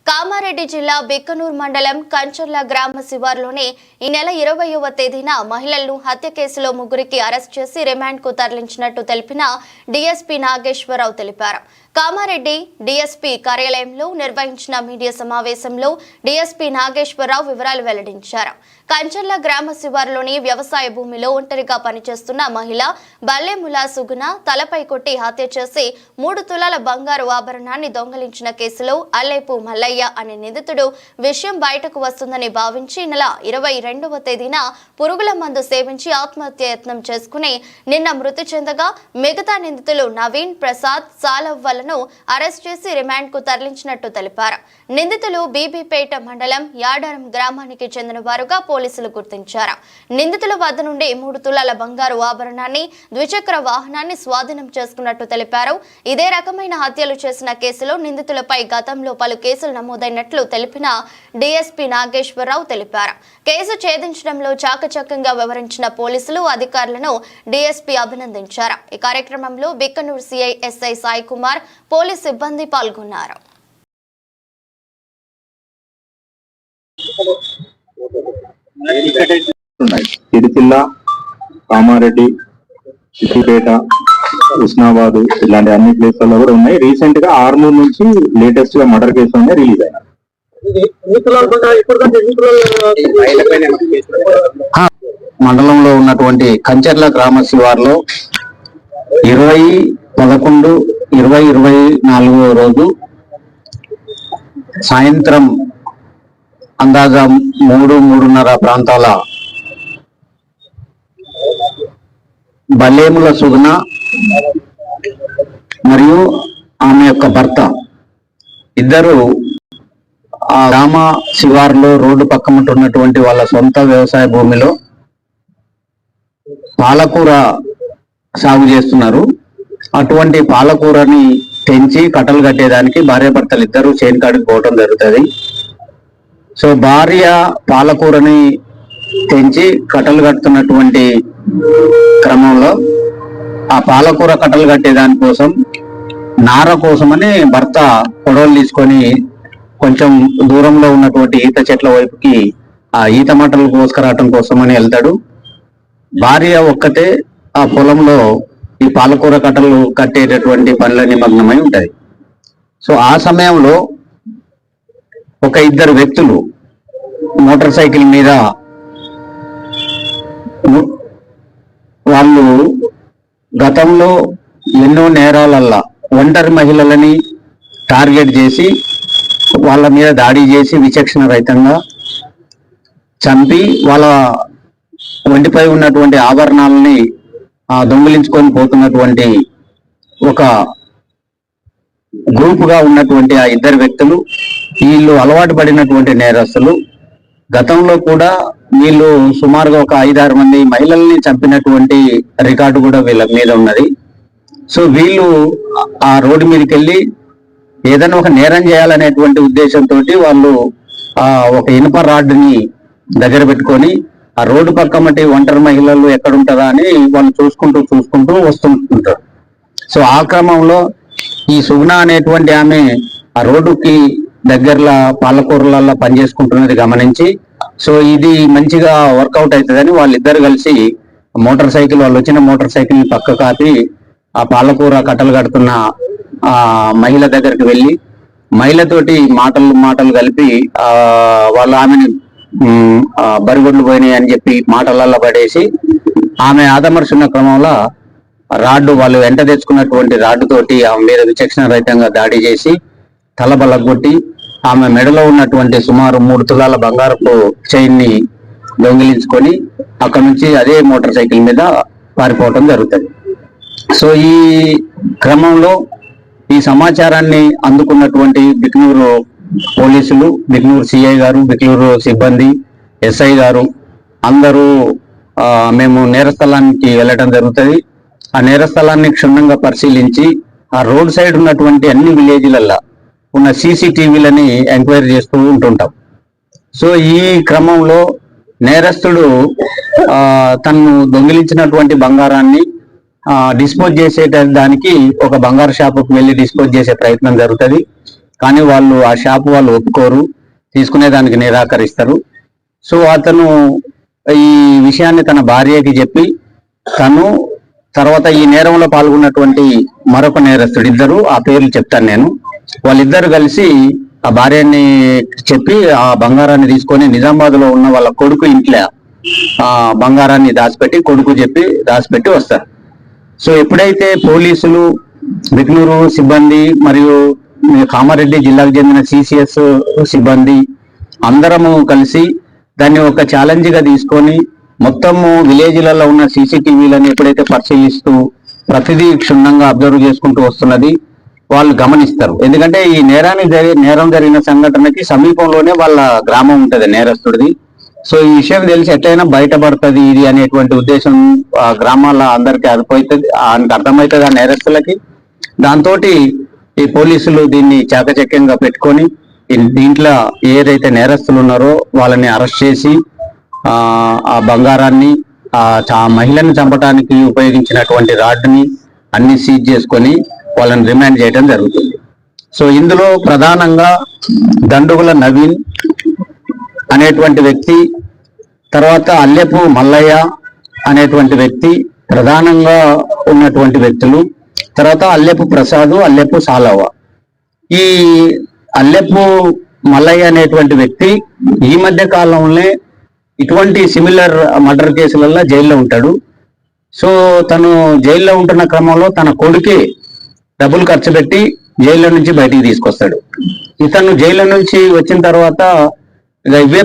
కామారెడ్డి జిల్లా బిక్కనూరు మండలం కంచర్ల గ్రామ శివారులోని ఈ నెల 20వ తేదీన మహిళలను హత్య కేసులో ముగ్గురికి అరెస్ట్ చేసి రిమాండ్ కు తరలించినట్టు తెలిపిన డీఎస్పీ నాగేశ్వరరావు తెలిపారు. కామారెడ్డి డీఎస్పీ కార్యాలయంలో నిర్వహించిన మీడియా సమావేశంలో డీఎస్పీ నాగేశ్వరరావు వివరాలు వెల్లడించారు. కంచర్ల గ్రామ శివారులోని వ్యవసాయ భూమిలో ఒంటరిగా పనిచేస్తున్న మహిళ బల్లెముల సుగుణ తలపై కొట్టి హత్య చేసి 3 తులాల బంగారు ఆభరణాన్ని దొంగలించిన కేసులో అల్లేపు మల్లయ్య అనే నిందితుడు విషయం బయటకు వస్తుందని భావించి నెల 22వ తేదీన పురుగుల మందు సేవించి ఆత్మహత్య యత్నం చేసుకుని నిన్న మృతి చెందగా మిగతా నిందితులు నవీన్, ప్రసాద్, సాలవ్వలను అరెస్ట్ చేసి రిమాండ్ కు తరలించినట్టు తెలిపారు. నిందితులు బీబీపేట మండలం యాడారం గ్రామానికి చెందిన వారుగా పోలీసులు గుర్తించారు. నిందితుల వద్ద నుండి 3 తులాల బంగారు ఆభరణాన్ని, ద్విచక్ర వాహనాన్ని స్వాధీనం చేసుకున్నట్టు తెలిపారు. ఇదే రకమైన హత్యలు చేసిన కేసులో నిందితులపై గతంలో పలు కేసులు నమోదైనట్లు తెలిపిన డీఎస్పీ నాగేశ్వరరావు తెలిపారు. కేసు ఛేదించడంలో చాకచక్యంగా వ్యవహరించిన పోలీసులు అధికారులను డీఎస్పీ అభినందించారు. ఈ కార్యక్రమంలో Bikkanoor CI SI Sai Kumar, police సిబ్బంది పాల్గొన్నారు. సిరిసిల్ల, కామారెడ్డి, సిద్దిపేట, ఉస్నాబాద్ ఇలాంటి అన్ని ప్లేస్లలో కూడా ఉన్నాయి. రీసెంట్ గా ఆర్మూర్ నుంచి లేటెస్ట్ గా మర్డర్ కేసు అనేది రిలీజ్ అయినా. మండలంలో ఉన్నటువంటి కంచర్ల గ్రామ శివార్లో 20/11/2024 రోజు సాయంత్రం అందాజా 3-3:30 ప్రాంతాల బల్లేముల సుగుణ మరియు ఆమె యొక్క భర్త ఇద్దరు ఆ గ్రామ శివార్లో రోడ్డు పక్కన ఉన్నటువంటి వాళ్ళ సొంత వ్యవసాయ భూమిలో పాలకూర సాగు చేస్తున్నారు. అటువంటి పాలకూరని తెంచి కట్టలు కట్టేదానికి భార్యాభర్తలు ఇద్దరు చేనుకాడికి పోవటం జరుగుతుంది. సో భార్య పాలకూరని తెంచి కట్టలు కడుతున్నటువంటి క్రమంలో ఆ పాలకూర కట్టలు కట్టే దానికోసం నార కోసమని భర్త కొడవలు తీసుకొని కొంచెం దూరంలో ఉన్నటువంటి ఈత చెట్ల వైపుకి ఆ ఈత మట్టలు కోసుకురావటం కోసమని వెళ్తాడు. భార్య ఒక్కతే ఆ పొలంలో ఈ పాలకూర కట్టలు కట్టేటటువంటి పనుల నిమగ్నమై ఉంటది. సో ఆ సమయంలో ఒక 2 వ్యక్తులు మోటార్ సైకిల్ మీద వాళ్ళు గతంలో ఎన్నో నేరాలల్లా ఒంటరి మహిళలని టార్గెట్ చేసి వాళ్ళ మీద దాడి చేసి విచక్షణ రహితంగా చంపి వాళ్ళ ఒంటిపై ఉన్నటువంటి ఆభరణాలని దొంగిలించుకొని పోతున్నటువంటి ఒక గ్రూపుగా ఉన్నటువంటి ఆ 2 వ్యక్తులు వీళ్ళు అలవాటు పడినటువంటి నేరస్తులు. గతంలో కూడా వీళ్ళు సుమారుగా ఒక 5-6 మంది మహిళల్ని చంపినటువంటి రికార్డు కూడా వీళ్ళ మీద ఉన్నది. సో వీళ్ళు ఆ రోడ్డు మీదకి వెళ్ళి ఏదైనా ఒక నేరం చేయాలనేటువంటి ఉద్దేశంతో వాళ్ళు ఒక ఇనుప రాడ్ని దగ్గర పెట్టుకొని ఆ రోడ్డు పక్కమటి ఒంటరి మహిళలు ఎక్కడుంటారా అని వాళ్ళు చూసుకుంటూ వస్తుంటారు. సో ఆ క్రమంలో ఈ సుగుణ అనేటువంటి ఆమె ఆ రోడ్డుకి దగ్గరలో పాలకూరలలో పనిచేసుకుంటున్నది గమనించి సో ఇది మంచిగా వర్కౌట్ అవుతుందని వాళ్ళిద్దరు కలిసి వాళ్ళు వచ్చిన మోటార్ సైకిల్ ని పక్క కాపి ఆ పాలకూర కట్టలు కడుతున్న ఆ మహిళ దగ్గరికి వెళ్ళి మహిళతోటి మాటలు కలిపి వాళ్ళు ఆమెని బరిగొడ్లు పోయినాయి అని చెప్పి మాటలల్లో పడేసి ఆమె ఆదమర్చున్న క్రమంలో వాళ్ళు వెంట తెచ్చుకున్నటువంటి రాడ్డు తోటి ఆమె మీద విచక్షణ రహితంగా దాడి చేసి తల బలగొట్టి ఆమె మెడలో ఉన్నటువంటి సుమారు 3 తులాల బంగారపు చైన్ ని దొంగిలించుకొని అక్కడ నుంచి అదే మోటార్ సైకిల్ మీద పారిపోవటం జరుగుతుంది. సో ఈ క్రమంలో ఈ సమాచారాన్ని అందుకున్నటువంటి బిక్నూరు పోలీసులు, బిక్నూరు సిఐ గారు, బిక్నూరు సిబ్బంది, ఎస్ఐ గారు అందరూ మేము నేరస్థలానికి వెళ్ళటం జరుగుతుంది. ఆ నేరస్థలాన్ని క్షుణ్ణంగా పరిశీలించి ఆ రోడ్ సైడ్ ఉన్నటువంటి అన్ని విలేజ్లల్లో ఉన్న CCTVలని ఎంక్వైరీ చేస్తూ ఉంటుంటాం. సో ఈ క్రమంలో నేరస్తుడు తను దొంగిలించినటువంటి బంగారాన్ని డిస్పోజ్ చేసే దానికి ఒక బంగారు షాపుకు వెళ్ళి డిస్పోజ్ చేసే ప్రయత్నం జరుగుతుంది. కానీ వాళ్ళు ఆ షాప్ వాళ్ళు ఒప్పుకోరు, తీసుకునేదానికి నిరాకరిస్తారు. సో అతను ఈ విషయాన్ని తన భార్యకి చెప్పి తను తర్వాత ఈ నేరంలో పాల్గొన్నటువంటి మరొక నేరస్తుడు, ఇద్దరు ఆ పేర్లు చెప్తాను నేను, వాళ్ళిద్దరు కలిసి ఆ భార్యని చెప్పి ఆ బంగారాన్ని తీసుకొని నిజామాబాద్ లో ఉన్న వాళ్ళ కొడుకు ఇంట్లో ఆ బంగారాన్ని దాచిపెట్టి, కొడుకు చెప్పి దాచిపెట్టి వస్తారు. సో ఎప్పుడైతే పోలీసులు, బిక్నూరు సిబ్బంది మరియు కామారెడ్డి జిల్లాకు చెందిన సిసిఎస్ సిబ్బంది అందరము కలిసి దాన్ని ఒక ఛాలెంజ్ గా తీసుకొని మొత్తము విలేజ్లలో ఉన్న సీసీటీవీలను ఎప్పుడైతే పరిశీలిస్తూ ప్రతిదీ క్షుణ్ణంగా అబ్జర్వ్ చేసుకుంటూ వస్తున్నది వాళ్ళు గమనిస్తారు. ఎందుకంటే ఈ నేరం జరిగిన సంఘటనకి సమీపంలోనే వాళ్ళ గ్రామం ఉంటది నేరస్తుడిది. సో ఈ విషయం తెలిసి ఎట్లయినా బయటపడుతుంది ఇది అనేటువంటి ఉద్దేశం ఆ గ్రామాల అందరికి అర్థమవుతుంది ఆ నేరస్తులకి. దాంతో ఈ పోలీసులు దీన్ని చాకచక్యంగా పెట్టుకొని దీంట్లో ఏదైతే నేరస్తులు ఉన్నారో వాళ్ళని అరెస్ట్ చేసి ఆ బంగారాన్ని ఆ మహిళని చంపడానికి ఉపయోగించినటువంటి రాడ్ని అన్ని సీజ్ చేసుకొని వాళ్ళని రిమాండ్ చేయడం జరుగుతుంది. సో ఇందులో ప్రధానంగా దండుగుల నవీన్ అనేటువంటి వ్యక్తి, తర్వాత అల్లెపు మల్లయ్య అనేటువంటి వ్యక్తి ప్రధానంగా ఉన్నటువంటి వ్యక్తులు, తర్వాత అల్లెపు ప్రసాద్, అల్లెపు సాలవ. ఈ అల్లెపు మల్లయ్య అనేటువంటి వ్యక్తి ఈ మధ్య కాలంలో ఇటువంటి సిమిలర్ మర్డర్ కేసులలో జైల్లో ఉంటాడు. సో తను జైల్లో ఉంటున్న క్రమంలో తన కొడుకే డబ్బులు ఖర్చు పెట్టి జైల్లో నుంచి బయటికి తీసుకొస్తాడు. ఇతను జైల్లో నుంచి వచ్చిన తర్వాత ఇవే